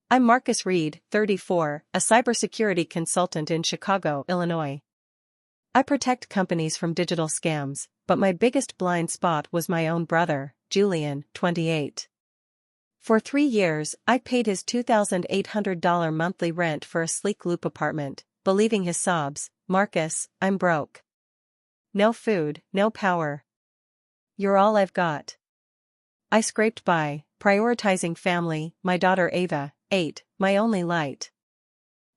I'm Marcus Reed, 34, a cybersecurity consultant in Chicago, Illinois. I protect companies from digital scams, but my biggest blind spot was my own brother, Julian, 28. For 3 years, I paid his $2,800 monthly rent for a sleek loop apartment, believing his sobs, "Marcus, I'm broke. No food, no power. You're all I've got." I scraped by, prioritizing family, my daughter Ava, 8, my only light.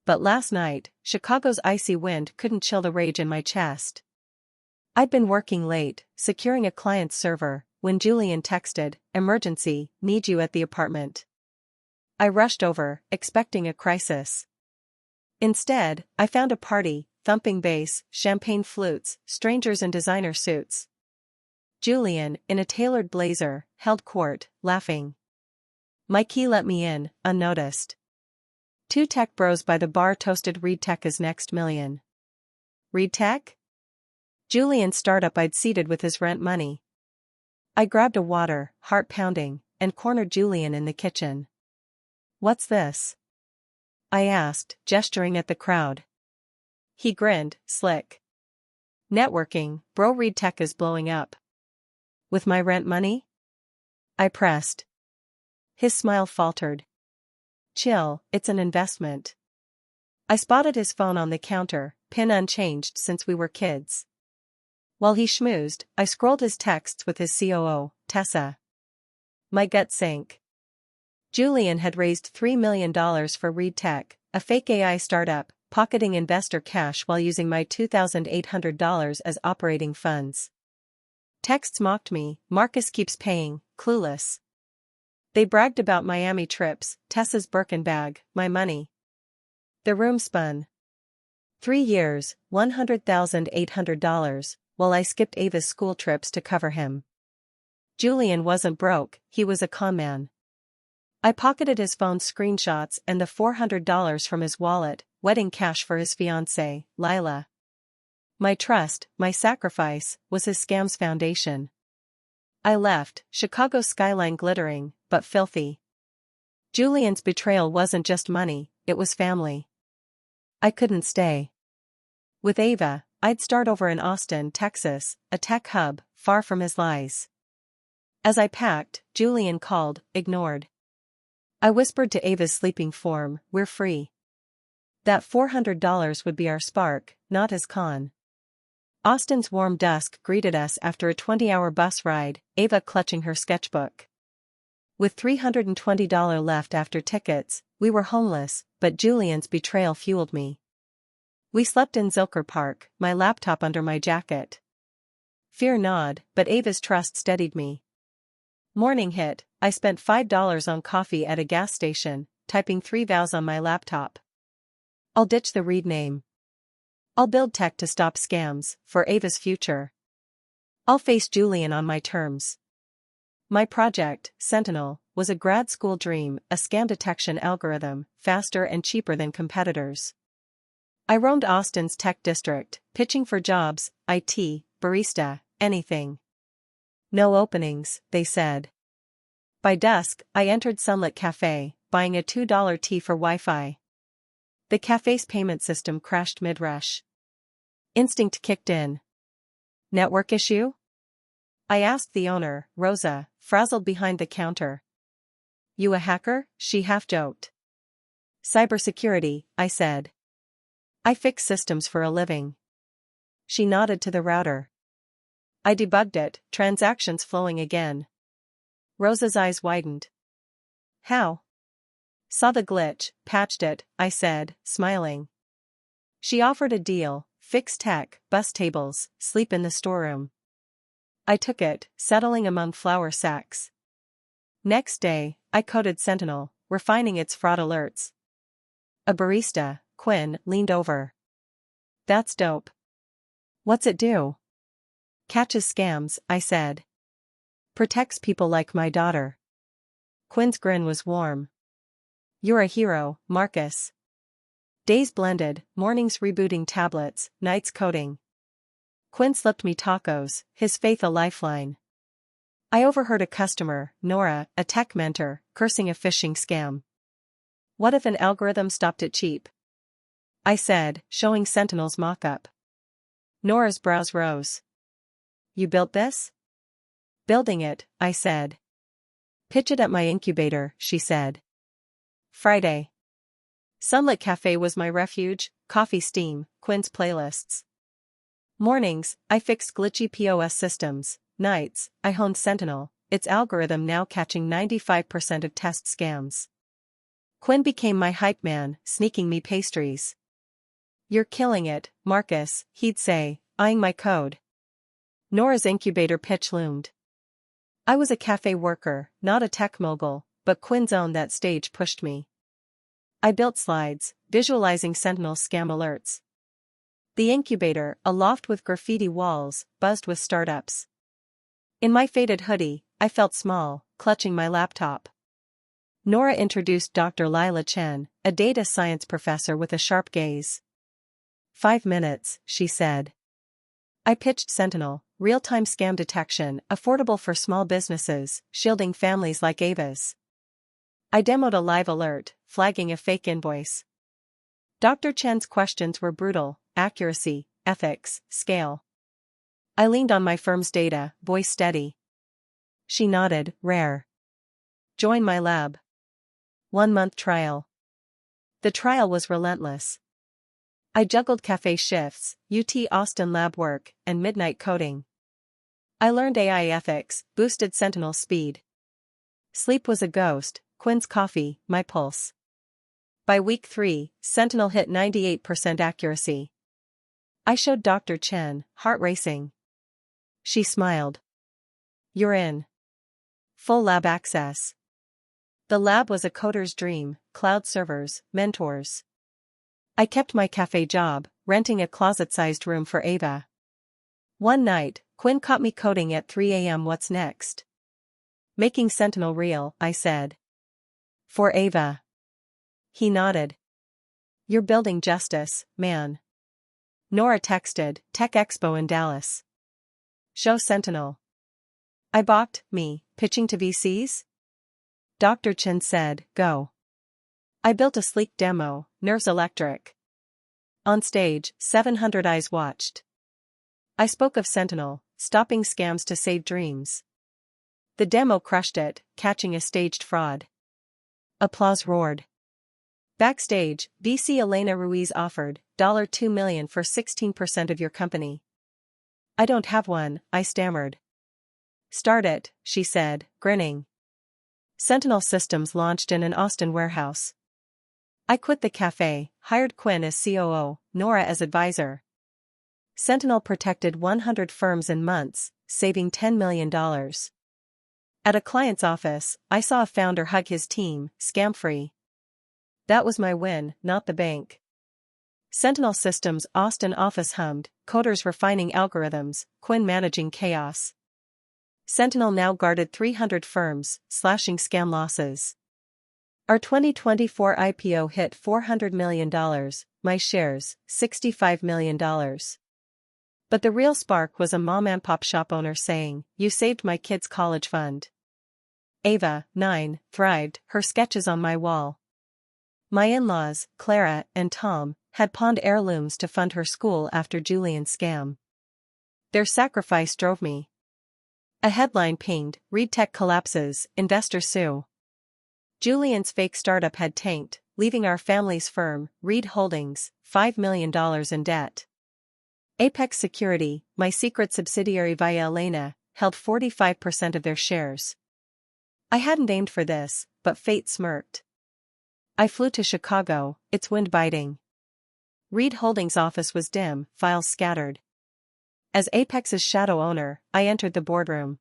But last night, Chicago's icy wind couldn't chill the rage in my chest. I'd been working late, securing a client's server, when Julian texted, "Emergency, need you at the apartment." I rushed over, expecting a crisis. Instead, I found a party, thumping bass, champagne flutes, strangers in designer suits. Julian, in a tailored blazer, held court, laughing. Mikey let me in, unnoticed. 2 tech bros by the bar toasted Reed Tech as next million. Reed Tech? Julian's startup I'd seeded with his rent money. I grabbed a water, heart pounding, and cornered Julian in the kitchen. "What's this?" I asked, gesturing at the crowd. He grinned, slick. "Networking, bro. Reed Tech is blowing up." "With my rent money?" I pressed. His smile faltered. "Chill, it's an investment." I spotted his phone on the counter, pin unchanged since we were kids. While he schmoozed, I scrolled his texts with his COO, Tessa. My gut sank. Julian had raised $3 million for Reed Tech, a fake AI startup, pocketing investor cash while using my $2,800 as operating funds. Texts mocked me, "Marcus keeps paying, clueless." They bragged about Miami trips, Tessa's Birkin bag, my money. The room spun. 3 years, $100,800, while I skipped Ava's school trips to cover him. Julian wasn't broke, he was a con man. I pocketed his phone screenshots and the $400 from his wallet, wedding cash for his fiancée, Lila. My trust, my sacrifice, was his scam's foundation. I left, Chicago's skyline glittering, but filthy. Julian's betrayal wasn't just money, it was family. I couldn't stay. With Ava, I'd start over in Austin, Texas, a tech hub, far from his lies. As I packed, Julian called, ignored. I whispered to Ava's sleeping form, "We're free." That $400 would be our spark, not his con. Austin's warm dusk greeted us after a 20-hour bus ride, Ava clutching her sketchbook. With $320 left after tickets, we were homeless, but Julian's betrayal fueled me. We slept in Zilker Park, my laptop under my jacket. Fear gnawed, but Ava's trust steadied me. Morning hit, I spent $5 on coffee at a gas station, typing 3 vows on my laptop. I'll ditch the Reed name. I'll build tech to stop scams, for Ava's future. I'll face Julian on my terms. My project, Sentinel, was a grad school dream, a scam detection algorithm, faster and cheaper than competitors. I roamed Austin's tech district, pitching for jobs, IT, barista, anything. No openings, they said. By dusk, I entered Sunlit Cafe, buying a $2 tea for Wi-Fi. The cafe's payment system crashed mid-rush. Instinct kicked in. "Network issue?" I asked the owner, Rosa, frazzled behind the counter. "You a hacker?" she half-joked. "Cybersecurity," I said. "I fix systems for a living." She nodded to the router. I debugged it, transactions flowing again. Rosa's eyes widened. "How?" "Saw the glitch, patched it," I said, smiling. She offered a deal, fix tech, bus tables, sleep in the storeroom. I took it, settling among flour sacks. Next day, I coded Sentinel, refining its fraud alerts. A barista, Quinn, leaned over. "That's dope. What's it do?" "Catches scams," I said. "Protects people like my daughter." Quinn's grin was warm. "You're a hero, Marcus." Days blended, mornings rebooting tablets, nights coding. Quinn slipped me tacos, his faith a lifeline. I overheard a customer, Nora, a tech mentor, cursing a phishing scam. What if an algorithm stopped it cheap? I said, showing Sentinel's mock-up. Nora's brows rose. You built this? Building it, I said. Pitch it at my incubator, she said. Friday. Sunlit Cafe was my refuge, coffee steam, Quinn's playlists. Mornings, I fixed glitchy POS systems. Nights, I honed Sentinel, its algorithm now catching 95% of test scams. Quinn became my hype man, sneaking me pastries. You're killing it, Marcus, he'd say, eyeing my code. Nora's incubator pitch loomed. I was a cafe worker, not a tech mogul, but Quinn's own that stage pushed me. I built slides, visualizing Sentinel scam alerts. The incubator, a loft with graffiti walls, buzzed with startups. In my faded hoodie, I felt small, clutching my laptop. Nora introduced Dr. Lila Chen, a data science professor with a sharp gaze. 5 minutes, she said. I pitched Sentinel, real-time scam detection, affordable for small businesses, shielding families like Ava's. I demoed a live alert, flagging a fake invoice. Dr. Chen's questions were brutal: accuracy, ethics, scale. I leaned on my firm's data, voice steady. She nodded, rare. Join my lab. 1-month trial. The trial was relentless. I juggled cafe shifts, UT Austin lab work, and midnight coding. I learned AI ethics, boosted Sentinel speed. Sleep was a ghost, Quinn's coffee, my pulse. By week 3, Sentinel hit 98% accuracy. I showed Dr. Chen, heart racing. She smiled. You're in. Full lab access. The lab was a coder's dream: cloud servers, mentors. I kept my cafe job, renting a closet-sized room for Ava. One night, Quinn caught me coding at 3 a.m. What's next? Making Sentinel real, I said. For Ava. He nodded. You're building justice, man. Nora texted, Tech Expo in Dallas. Show Sentinel. I balked, me, pitching to VCs? Dr. Chen said, go. I built a sleek demo, nerves electric. On stage, 700 eyes watched. I spoke of Sentinel, stopping scams to save dreams. The demo crushed it, catching a staged fraud. Applause roared. Backstage, VC Elena Ruiz offered $2 million for 16% of your company. I don't have one, I stammered. Start it, she said, grinning. Sentinel Systems launched in an Austin warehouse. I quit the cafe, hired Quinn as COO, Nora as advisor. Sentinel protected 100 firms in months, saving $10 million. At a client's office, I saw a founder hug his team, scam-free. That was my win, not the bank. Sentinel Systems' Austin office hummed, coders refining algorithms, Quinn managing chaos. Sentinel now guarded 300 firms, slashing scam losses. Our 2024 IPO hit $400 million, my shares, $65 million. But the real spark was a mom-and-pop shop owner saying, you saved my kid's college fund. Ava, 9, thrived, her sketches on my wall. My in-laws, Clara and Tom, had pawned heirlooms to fund her school after Julian's scam. Their sacrifice drove me. A headline pinged, Reed Tech collapses, investor sue. Julian's fake startup had tanked, leaving our family's firm, Reed Holdings, $5 million in debt. Apex Security, my secret subsidiary via Elena, held 45% of their shares. I hadn't aimed for this, but fate smirked. I flew to Chicago, its wind biting. Reed Holdings' office was dim, files scattered. As Apex's shadow owner, I entered the boardroom.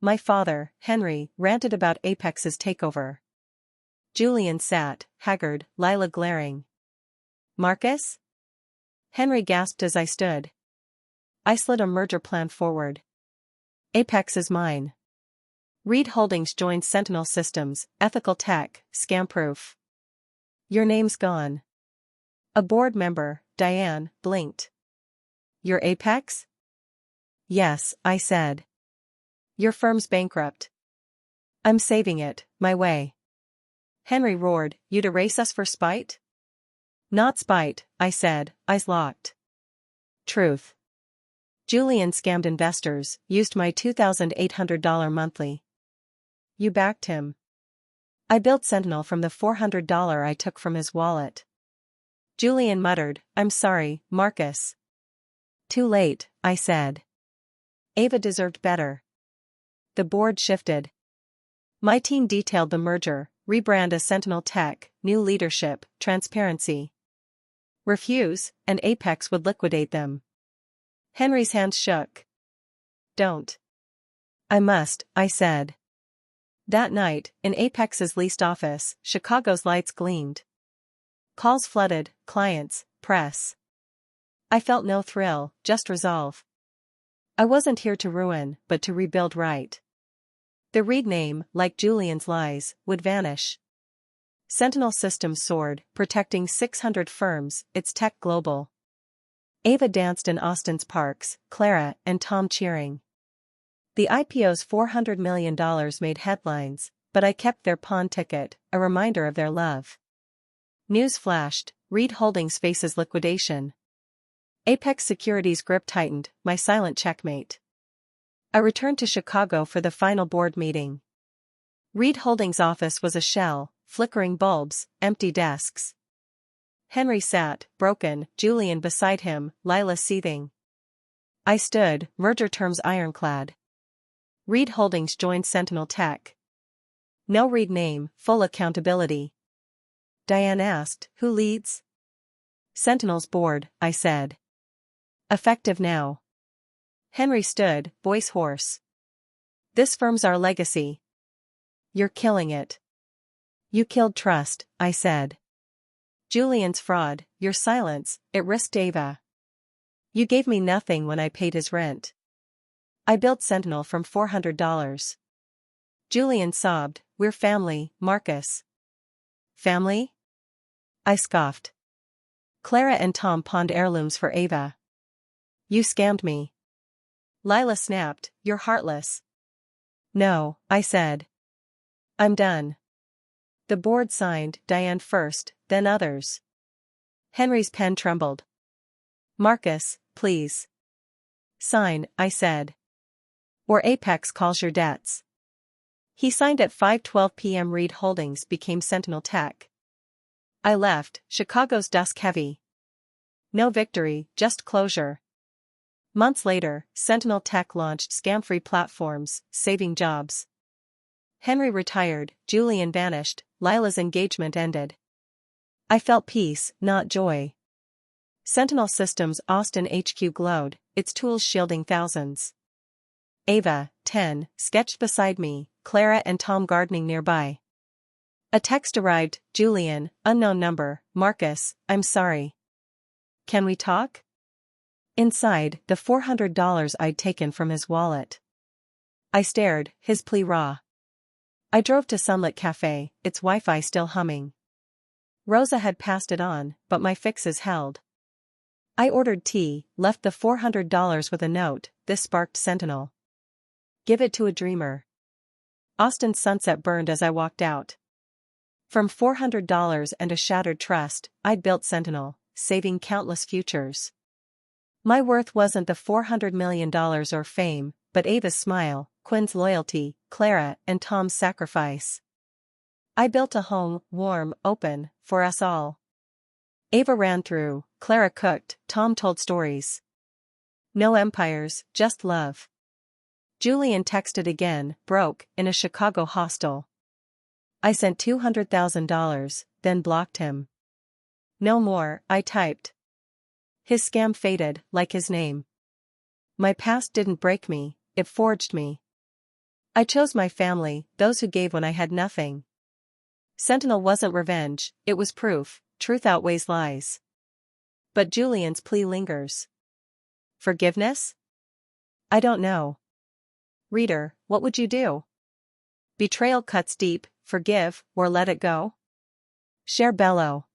My father, Henry, ranted about Apex's takeover. Julian sat, haggard, Lila glaring. Marcus? Henry gasped as I stood. I slid a merger plan forward. Apex is mine. Reed Holdings joined Sentinel Systems, ethical tech, scam-proof. Your name's gone. A board member, Diane, blinked. Your Apex? Yes, I said. Your firm's bankrupt. I'm saving it, my way. Henry roared, "You'd erase us for spite?" "Not spite," I said, eyes locked. "Truth. Julian scammed investors, used my $2,800 monthly." "You backed him." "I built Sentinel from the $400 I took from his wallet." Julian muttered, "I'm sorry, Marcus." "Too late," I said. Ava deserved better. The board shifted. My team detailed the merger, rebrand as Sentinel Tech, new leadership, transparency. Refuse, and Apex would liquidate them. Henry's hands shook. "Don't." "I must," I said. That night, in Apex's leased office, Chicago's lights gleamed. Calls flooded, clients, press. I felt no thrill, just resolve. I wasn't here to ruin, but to rebuild right. The Reed name, like Julian's lies, would vanish. Sentinel Systems soared, protecting 600 firms, its tech global. Ava danced in Austin's parks, Clara and Tom cheering. The IPO's $400 million made headlines, but I kept their pawn ticket, a reminder of their love. News flashed, Reed Holdings faces liquidation. Apex Securities' grip tightened, my silent checkmate. I returned to Chicago for the final board meeting. Reed Holdings' office was a shell, flickering bulbs, empty desks. Henry sat, broken, Julian beside him, Lila seething. I stood, merger terms ironclad. Reed Holdings joined Sentinel Tech. No Reed name, full accountability. Diane asked, "Who leads?" "Sentinel's board," I said. "Effective now." Henry stood, voice hoarse. "This firm's our legacy." "You're killing it." "You killed trust," I said. "Julian's fraud, your silence, it risked Ava. You gave me nothing when I paid his rent. I built Sentinel from $400. Julian sobbed, "We're family, Marcus." "Family?" I scoffed. Clara and Tom pawned heirlooms for Ava. "You scammed me." Lila snapped, "You're heartless." "No," I said. "I'm done." The board signed, Diane first, then others. Henry's pen trembled. "Marcus, please." "Sign," I said. "Or Apex calls your debts." He signed at 5:12 p.m. Reed Holdings became Sentinel Tech. I left, Chicago's dusk heavy. No victory, just closure. Months later, Sentinel Tech launched scam-free platforms, saving jobs. Henry retired, Julian vanished, Lila's engagement ended. I felt peace, not joy. Sentinel Systems Austin HQ glowed, its tools shielding thousands. Ava, 10, sketched beside me, Clara and Tom gardening nearby. A text arrived, "Julian, unknown number, Marcus, I'm sorry. Can we talk?" Inside, the $400 I'd taken from his wallet. I stared, his plea raw. I drove to Sunlit Cafe, its Wi-Fi still humming. Rosa had passed it on, but my fixes held. I ordered tea, left the $400 with a note, "This sparked Sentinel. Give it to a dreamer." Austin's sunset burned as I walked out. From $400 and a shattered trust, I'd built Sentinel, saving countless futures. My worth wasn't the $400 million or fame, but Ava's smile, Quinn's loyalty, Clara and Tom's sacrifice. I built a home, warm, open, for us all. Ava ran through, Clara cooked, Tom told stories. No empires, just love. Julian texted again, broke, in a Chicago hostel. I sent $200,000, then blocked him. "No more," I typed. His scam faded, like his name. My past didn't break me, it forged me. I chose my family, those who gave when I had nothing. Sentinel wasn't revenge, it was proof, truth outweighs lies. But Julian's plea lingers. Forgiveness? I don't know. Reader, what would you do? Betrayal cuts deep, forgive, or let it go? Share bellow.